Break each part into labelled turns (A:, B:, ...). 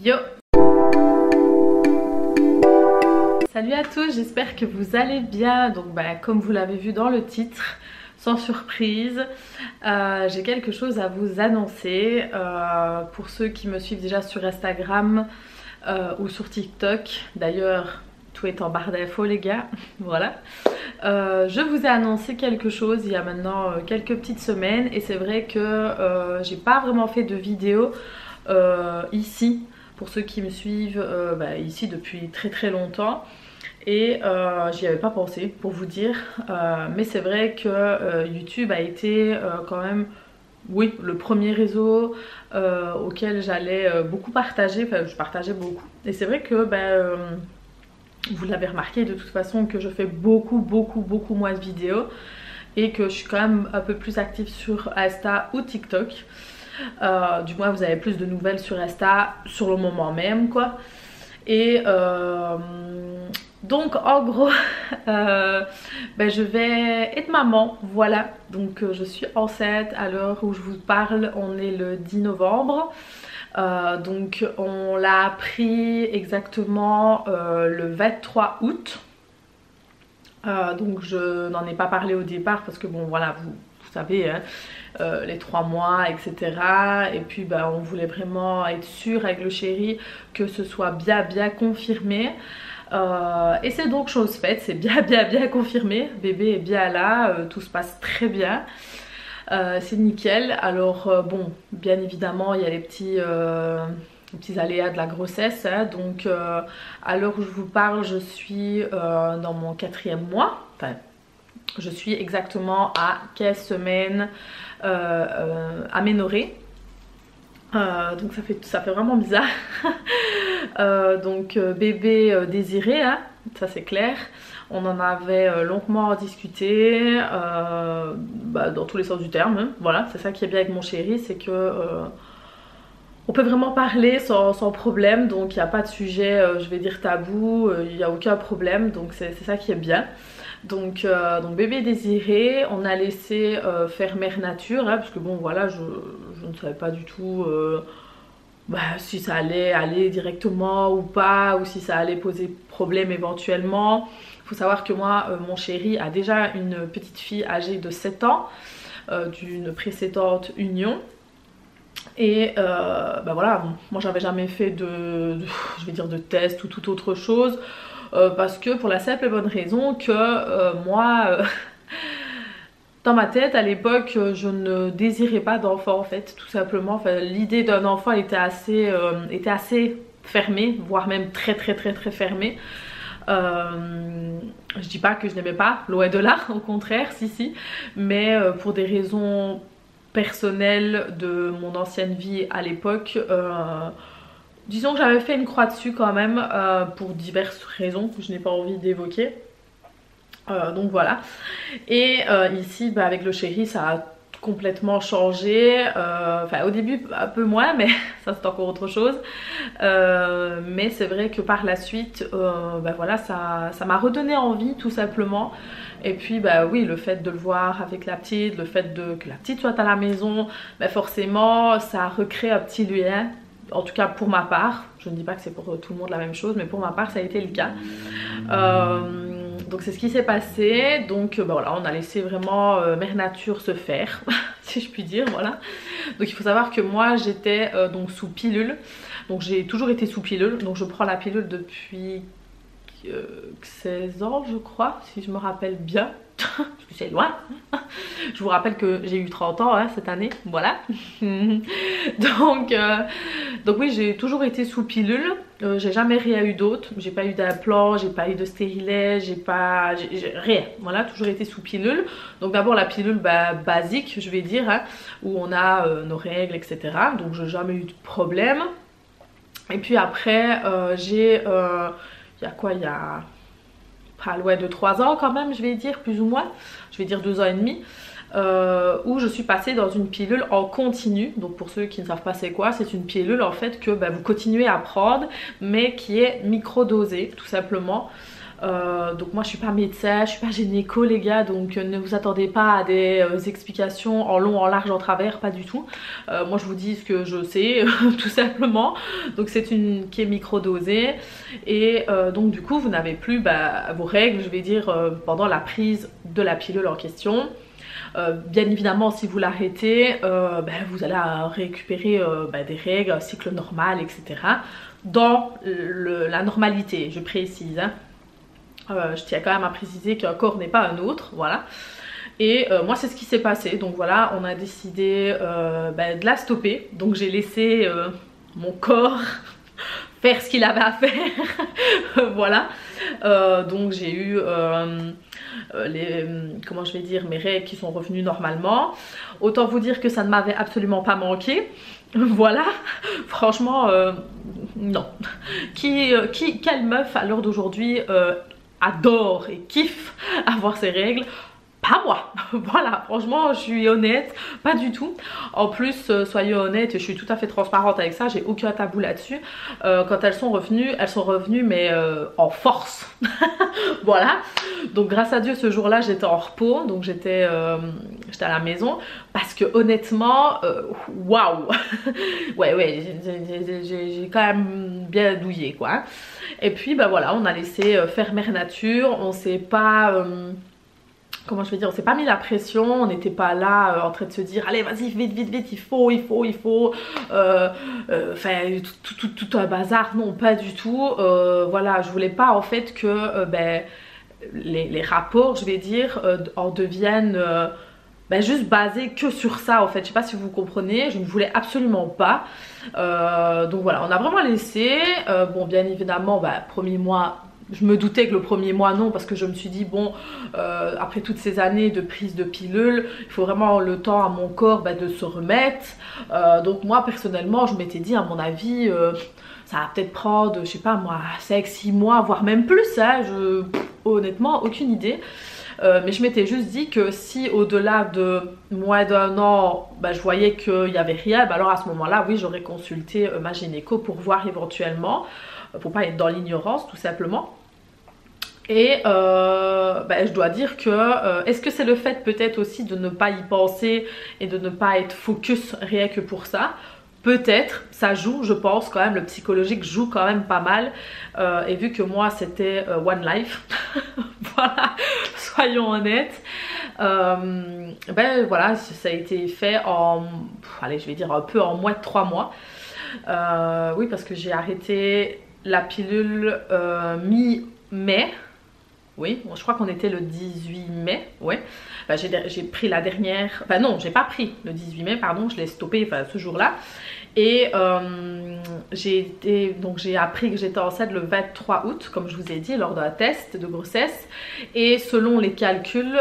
A: Yo! Salut à tous, j'espère que vous allez bien. Donc comme vous l'avez vu dans le titre, sans surprise, j'ai quelque chose à vous annoncer. Pour ceux qui me suivent déjà sur Instagram ou sur TikTok, d'ailleurs tout est en barre d'infos les gars, voilà. Je vous ai annoncé quelque chose il y a maintenant quelques petites semaines et c'est vrai que j'ai pas vraiment fait de vidéo ici, pour ceux qui me suivent ici depuis très longtemps. Et j'y avais pas pensé pour vous dire, mais c'est vrai que YouTube a été quand même, oui, le premier réseau auquel j'allais beaucoup partager, enfin je partageais beaucoup. Et c'est vrai que vous l'avez remarqué de toute façon que je fais beaucoup moins de vidéos et que je suis quand même un peu plus active sur Insta ou TikTok. Du moins vous avez plus de nouvelles sur Insta sur le moment même quoi. Et donc en gros je vais être maman, voilà. Donc je suis enceinte à l'heure où je vous parle, on est le 10 novembre. Donc on l'a appris exactement le 23 août. Donc je n'en ai pas parlé au départ parce que bon voilà, vous savez hein, les 3 mois etc. Et puis on voulait vraiment être sûr avec le chéri que ce soit bien confirmé. Et c'est donc chose faite, c'est bien confirmé, bébé est bien là, tout se passe très bien. C'est nickel. Alors bon, bien évidemment il y a les petits aléas de la grossesse hein. Donc à l'heure où je vous parle je suis dans mon 4e mois, enfin je suis exactement à 15 semaines aménorrhée. Donc ça fait vraiment bizarre. Donc bébé désiré hein, ça c'est clair. On en avait longuement discuté dans tous les sens du terme hein. Voilà, c'est ça qui est bien avec mon chéri, c'est que on peut vraiment parler sans problème. Donc il n'y a pas de sujet je vais dire tabou, il n'y a aucun problème. Donc c'est ça qui est bien. Donc bébé désiré, on a laissé faire mère nature hein, parce que bon voilà, je ne savais pas du tout si ça allait aller directement ou pas, ou si ça allait poser problème éventuellement. Il faut savoir que moi mon chéri a déjà une petite fille âgée de 7 ans d'une précédente union. Et voilà, moi j'avais jamais fait je vais dire de test ou toute autre chose. Parce que pour la simple et bonne raison que moi dans ma tête à l'époque je ne désirais pas d'enfant en fait, tout simplement. Enfin, l'idée d'un enfant était assez fermée, voire même très fermée. Je dis pas que je n'aimais pas, loin de là, au contraire, si, mais pour des raisons personnelles de mon ancienne vie à l'époque, disons que j'avais fait une croix dessus quand même pour diverses raisons que je n'ai pas envie d'évoquer. Donc voilà. Et ici avec le chéri ça a complètement changé. Enfin au début un peu moins, mais ça c'est encore autre chose. Mais c'est vrai que par la suite voilà, ça m'a redonné envie tout simplement. Et puis oui, le fait de le voir avec la petite, le fait que la petite soit à la maison, forcément ça recrée un petit lien. En tout cas pour ma part, je ne dis pas que c'est pour tout le monde la même chose, mais pour ma part ça a été le cas. Donc c'est ce qui s'est passé. Donc voilà, on a laissé vraiment mère nature se faire si je puis dire, voilà. Donc il faut savoir que moi j'étais donc sous pilule. Donc j'ai toujours été sous pilule, donc je prends la pilule depuis 16 ans je crois, si je me rappelle bien. Parce que c'est loin. Je vous rappelle que j'ai eu 30 ans hein, cette année, voilà. Donc oui, j'ai toujours été sous pilule. J'ai jamais rien eu d'autre. J'ai pas eu d'implant, j'ai pas eu de stérilet, j'ai rien. Voilà, toujours été sous pilule. Donc d'abord la pilule basique, je vais dire, hein, où on a nos règles, etc. Donc j'ai jamais eu de problème. Et puis après, il y a quoi, il y a pas loin de 3 ans quand même, je vais dire, plus ou moins, je vais dire 2 ans et demi, où je suis passée dans une pilule en continu. Donc pour ceux qui ne savent pas c'est quoi, c'est une pilule en fait que vous continuez à prendre mais qui est microdosée tout simplement. Donc moi je suis pas médecin, je suis pas gynéco les gars, donc ne vous attendez pas à des explications en long, en large, en travers, pas du tout. Moi je vous dis ce que je sais tout simplement. Donc c'est une qui est microdosée et donc du coup vous n'avez plus vos règles, je vais dire, pendant la prise de la pilule en question. Bien évidemment si vous l'arrêtez, vous allez récupérer des règles, un cycle normal, etc. Dans la normalité, je précise, hein. Je tiens quand même à préciser qu'un corps n'est pas un autre, voilà. Et moi c'est ce qui s'est passé, donc voilà, on a décidé de la stopper. Donc j'ai laissé mon corps faire ce qu'il avait à faire. Voilà. Donc j'ai eu comment je vais dire, mes règles qui sont revenues normalement. Autant vous dire que ça ne m'avait absolument pas manqué. Voilà, franchement non. Quelle meuf à l'heure d'aujourd'hui adore et kiffe avoir ses règles? Pas moi. Voilà, franchement je suis honnête, pas du tout. En plus soyez honnête, je suis tout à fait transparente avec ça, j'ai aucun tabou là-dessus. Quand elles sont revenues mais en force. Voilà, donc grâce à Dieu ce jour-là j'étais en repos, donc j'étais à la maison, parce que honnêtement waouh. Ouais j'ai quand même bien douillé quoi. Et puis voilà, on a laissé faire mère nature, on s'est pas comment je vais dire, on s'est pas mis la pression, on n'était pas là en train de se dire allez vas-y vite, il faut faire tout un bazar, non pas du tout. Voilà, je voulais pas en fait que les rapports, je vais dire, en deviennent juste basés que sur ça en fait. Je sais pas si vous comprenez, je ne voulais absolument pas. Donc voilà, on a vraiment laissé. Bon bien évidemment, premier mois, je me doutais que le premier mois non, parce que je me suis dit bon après toutes ces années de prise de pilule, il faut vraiment le temps à mon corps de se remettre. Donc moi personnellement je m'étais dit à mon avis ça va peut-être prendre, je sais pas moi, 5-6 mois voire même plus, hein, honnêtement aucune idée. Mais je m'étais juste dit que si au-delà de moins d'un an je voyais qu'il n'y avait rien, alors à ce moment là oui j'aurais consulté ma gynéco pour voir éventuellement, pour pas être dans l'ignorance tout simplement. Et je dois dire que est-ce que c'est le fait peut-être aussi de ne pas y penser et de ne pas être focus rien que pour ça? Peut-être, ça joue, je pense quand même, le psychologique joue quand même pas mal. Et vu que moi c'était One Life, voilà, soyons honnêtes. Voilà, ça a été fait en, allez je vais dire un peu en moins de 3 mois. Oui parce que j'ai arrêté la pilule mi-mai. Oui, je crois qu'on était le 18 mai, ouais. J'ai pris la dernière, non, j'ai pas pris le 18 mai, pardon, je l'ai stoppé ce jour-là. Et j'ai appris que j'étais enceinte le 23 août, comme je vous ai dit, lors d'un test de grossesse. Et selon les calculs,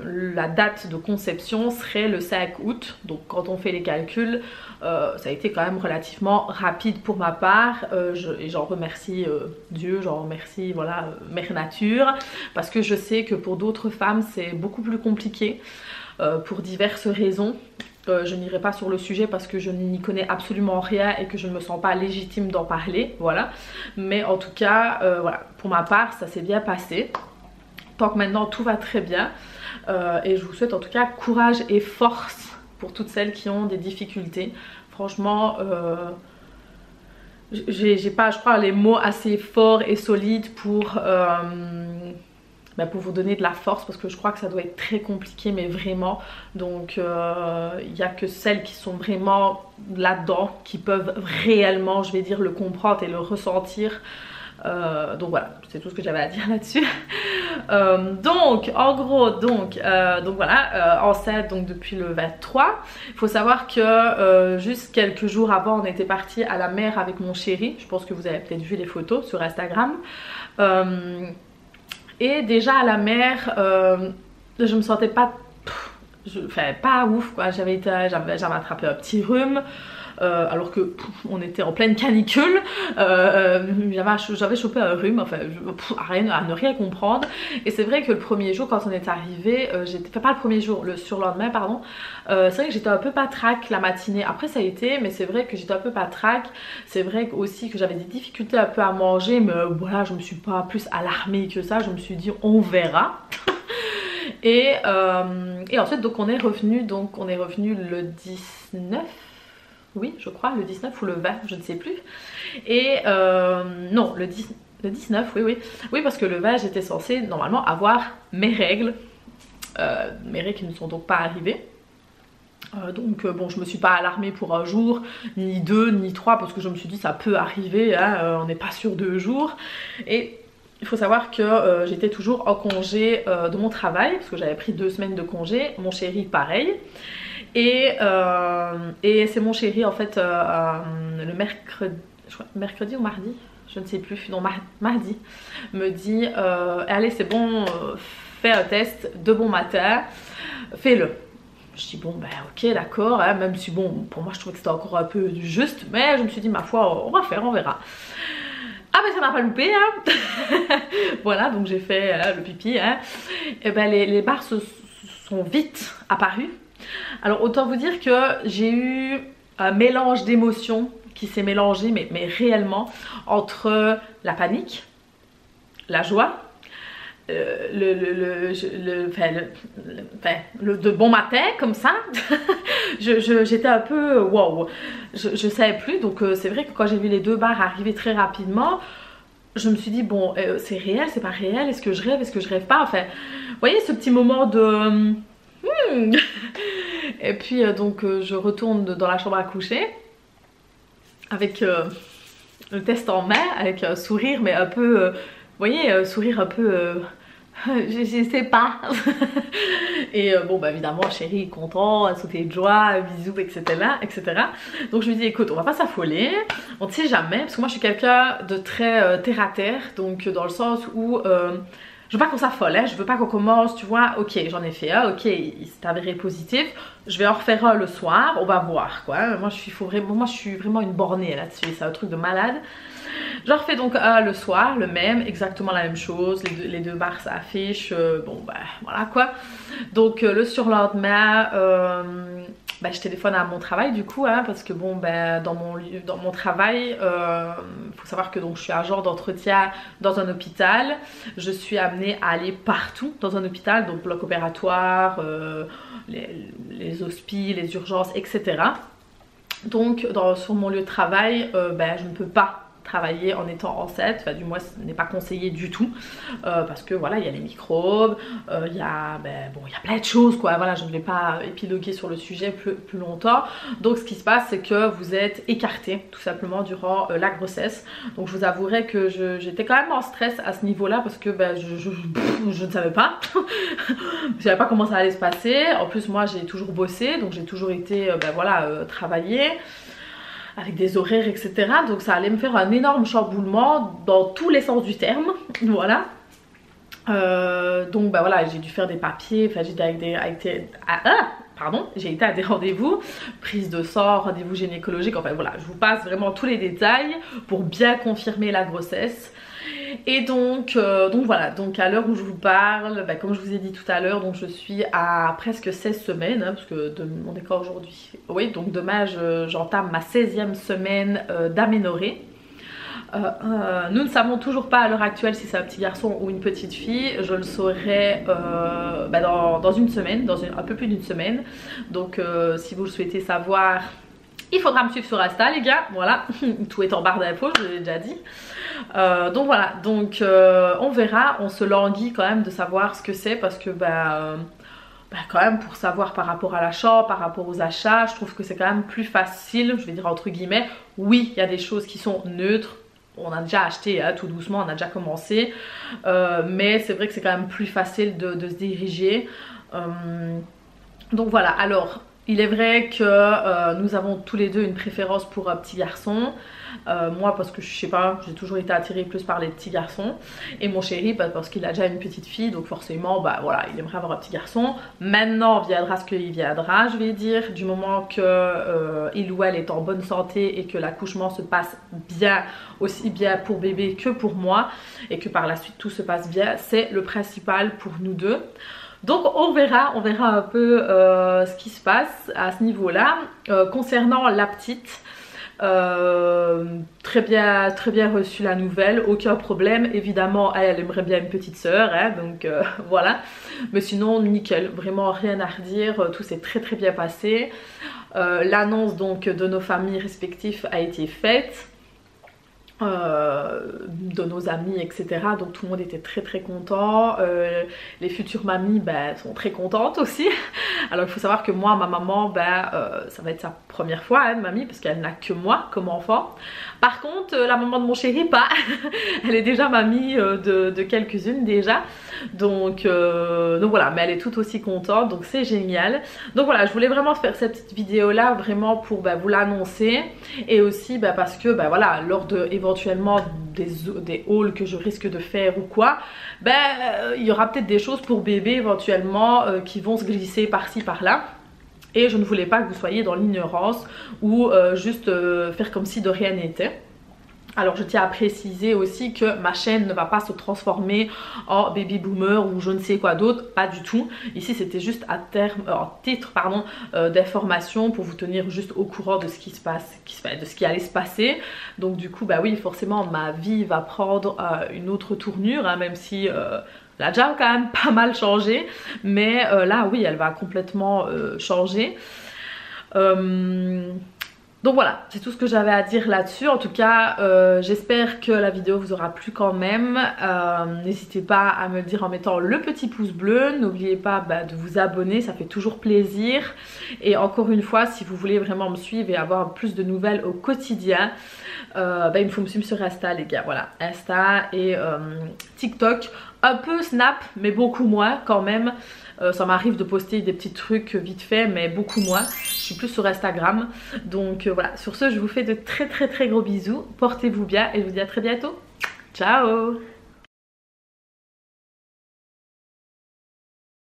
A: la date de conception serait le 5 août. Donc quand on fait les calculs, ça a été quand même relativement rapide pour ma part. Et j'en remercie Dieu, j'en remercie voilà, Mère Nature. Parce que je sais que pour d'autres femmes, c'est beaucoup plus compliqué pour diverses raisons. Je n'irai pas sur le sujet parce que je n'y connais absolument rien et que je ne me sens pas légitime d'en parler, voilà. Mais en tout cas, voilà, pour ma part, ça s'est bien passé. Tant que maintenant tout va très bien. Et je vous souhaite en tout cas courage et force pour toutes celles qui ont des difficultés. Franchement, j'ai pas, je crois, les mots assez forts et solides pour vous donner de la force, parce que je crois que ça doit être très compliqué, mais vraiment. Donc il n'y a que celles qui sont vraiment là-dedans qui peuvent réellement, je vais dire, le comprendre et le ressentir. Donc voilà, c'est tout ce que j'avais à dire là-dessus. Donc en gros, donc voilà, enceinte donc depuis le 23. Il faut savoir que juste quelques jours avant, on était parti à la mer avec mon chéri. Je pense que vous avez peut-être vu les photos sur Instagram. Et déjà à la mer, je me sentais pas, pas ouf quoi. J'avais attrapé un petit rhume. alors que on était en pleine canicule. J'avais chopé un rhume, enfin à ne rien comprendre. Et c'est vrai que le premier jour quand on est arrivé, enfin pas le premier jour, le surlendemain pardon, c'est vrai que j'étais un peu patraque la matinée. Après ça a été, mais c'est vrai que j'étais un peu patraque. C'est vrai aussi que j'avais des difficultés un peu à manger, mais voilà, je me suis pas plus alarmée que ça. Je me suis dit on verra. Et ensuite donc on est revenu le 19, oui je crois, le 19 ou le 20, je ne sais plus. Et non, le 19, oui parce que le 20 j'étais censée normalement avoir mes règles qui ne sont donc pas arrivées. Donc bon, je me suis pas alarmée pour un jour, ni deux, ni trois, parce que je me suis dit ça peut arriver, hein, on n'est pas sur 2 jours. Et il faut savoir que j'étais toujours en congé de mon travail, parce que j'avais pris 2 semaines de congé, mon chéri pareil. Et c'est mon chéri en fait le mercredi ou mardi, je ne sais plus, non mardi, me dit allez c'est bon, fais un test de bon matin, fais-le. Je dis bon ben ok d'accord, hein, même si bon pour moi je trouvais que c'était encore un peu juste, mais je me suis dit ma foi on va faire, on verra. Ah ben ça n'a pas loupé hein. Voilà donc j'ai fait le pipi hein. Et ben les barres sont vite apparues. Alors autant vous dire que j'ai eu un mélange d'émotions qui s'est mélangé mais réellement entre la panique, la joie, de bon matin comme ça. J'étais un peu wow, je savais plus. Donc c'est vrai que quand j'ai vu les 2 barres arriver très rapidement, je me suis dit bon c'est réel, c'est pas réel, est-ce que je rêve pas, enfin vous voyez ce petit moment de et puis donc je retourne dans la chambre à coucher avec le test en main, avec un sourire mais un peu vous voyez, sourire un peu je sais pas. Et bon bah évidemment chéri est content, elle sautait de joie, bisous etc. Donc je lui dis écoute on va pas s'affoler, on ne sait jamais, parce que moi je suis quelqu'un de très terre à terre, donc dans le sens où je veux pas qu'on s'affole, hein, je veux pas qu'on commence, tu vois, ok j'en ai fait un, ok il s'est avéré positif, je vais en refaire un le soir, on va voir quoi. Moi je suis vraiment une bornée là-dessus, c'est un truc de malade. Je refais donc le soir, le même, exactement la même chose, les deux barres s'affichent, bon bah voilà quoi. Donc le surlendemain, je téléphone à mon travail du coup, hein, parce que bon dans mon travail, faut savoir que donc je suis agent d'entretien dans un hôpital, je suis amenée à aller partout dans un hôpital, donc bloc opératoire, les hospices, les urgences, etc. Donc sur mon lieu de travail, je ne peux pas travailler en étant enceinte, enfin du moins ce n'est pas conseillé du tout, parce que voilà il y a les microbes, il y a plein de choses quoi, voilà je ne vais pas épiloguer sur le sujet plus longtemps. Donc ce qui se passe c'est que vous êtes écarté tout simplement durant la grossesse. Donc je vous avouerai que j'étais quand même en stress à ce niveau là, parce que je ne savais pas je savais pas comment ça allait se passer. En plus moi j'ai toujours bossé, donc j'ai toujours été travailler avec des horaires etc, donc ça allait me faire un énorme chamboulement dans tous les sens du terme, voilà. Donc voilà j'ai dû faire des papiers, enfin j'ai été à des rendez-vous, prise de sang, rendez-vous gynécologique, enfin voilà je vous passe vraiment tous les détails pour bien confirmer la grossesse. Et donc voilà, donc à l'heure où je vous parle, comme je vous ai dit tout à l'heure, donc je suis à presque 16 semaines, hein, parce que on est quoi aujourd'hui? Oui, donc demain j'entame ma 16e semaine d'aménorrhée. Nous ne savons toujours pas à l'heure actuelle si c'est un petit garçon ou une petite fille. Je le saurai dans une semaine, dans un peu plus d'une semaine. Donc si vous le souhaitez savoir, il faudra me suivre sur Insta les gars, voilà, tout est en barre d'infos, je l'ai déjà dit. Donc voilà, donc on verra, on se languit quand même de savoir ce que c'est, parce que quand même pour savoir par rapport à l'achat, par rapport aux achats, je trouve que c'est quand même plus facile, je vais dire entre guillemets. Oui, il y a des choses qui sont neutres, on a déjà acheté hein, tout doucement, on a déjà commencé, mais c'est vrai que c'est quand même plus facile de se diriger. Donc voilà, alors Il est vrai que nous avons tous les deux une préférence pour un petit garçon. Moi parce que je sais pas, j'ai toujours été attirée plus par les petits garçons. Et mon chéri parce qu'il a déjà une petite fille, donc forcément bah voilà, il aimerait avoir un petit garçon. Maintenant viendra ce qu'il viendra, je vais dire, du moment que il ou elle est en bonne santé et que l'accouchement se passe bien, aussi bien pour bébé que pour moi, et que par la suite tout se passe bien, c'est le principal pour nous deux. Donc on verra un peu ce qui se passe à ce niveau-là. Concernant la petite, très bien reçu la nouvelle, aucun problème. Évidemment elle aimerait bien une petite sœur, hein, donc voilà. Mais sinon nickel, vraiment rien à redire, tout s'est très bien passé. L'annonce donc de nos familles respectives a été faite. De nos amis, etc. Donc tout le monde était très content. Les futures mamies sont très contentes aussi. Alors il faut savoir que moi, ma maman, ça va être sa première fois, hein, mamie, parce qu'elle n'a que moi comme enfant. Par contre la maman de mon chéri pas. Elle est déjà mamie de quelques-unes déjà. Donc voilà, mais elle est tout aussi contente, donc c'est génial. Donc voilà, je voulais vraiment faire cette petite vidéo là vraiment pour vous l'annoncer, et aussi parce que voilà, lors de éventuellement des hauls que je risque de faire ou quoi, il y aura peut-être des choses pour bébé éventuellement qui vont se glisser par-ci par-là. Et je ne voulais pas que vous soyez dans l'ignorance ou juste faire comme si de rien n'était. Alors je tiens à préciser aussi que ma chaîne ne va pas se transformer en baby boomer ou je ne sais quoi d'autre, pas du tout. Ici c'était juste en titre d'information pour vous tenir juste au courant de ce qui se passe, de ce qui allait se passer. Donc du coup oui, forcément ma vie va prendre une autre tournure, hein, même si elle a déjà quand même pas mal changé, mais là oui, elle va complètement changer. Donc voilà, c'est tout ce que j'avais à dire là-dessus. En tout cas, j'espère que la vidéo vous aura plu quand même. N'hésitez pas à me le dire en mettant le petit pouce bleu. N'oubliez pas de vous abonner, ça fait toujours plaisir. Et encore une fois, si vous voulez vraiment me suivre et avoir plus de nouvelles au quotidien, il faut me suivre sur Insta les gars. Voilà, Insta et TikTok. Un peu Snap, mais beaucoup moins quand même. Ça m'arrive de poster des petits trucs vite fait, mais beaucoup moins. Je suis plus sur Instagram. Donc voilà, sur ce je vous fais de très gros bisous. Portez-vous bien et je vous dis à très bientôt. Ciao!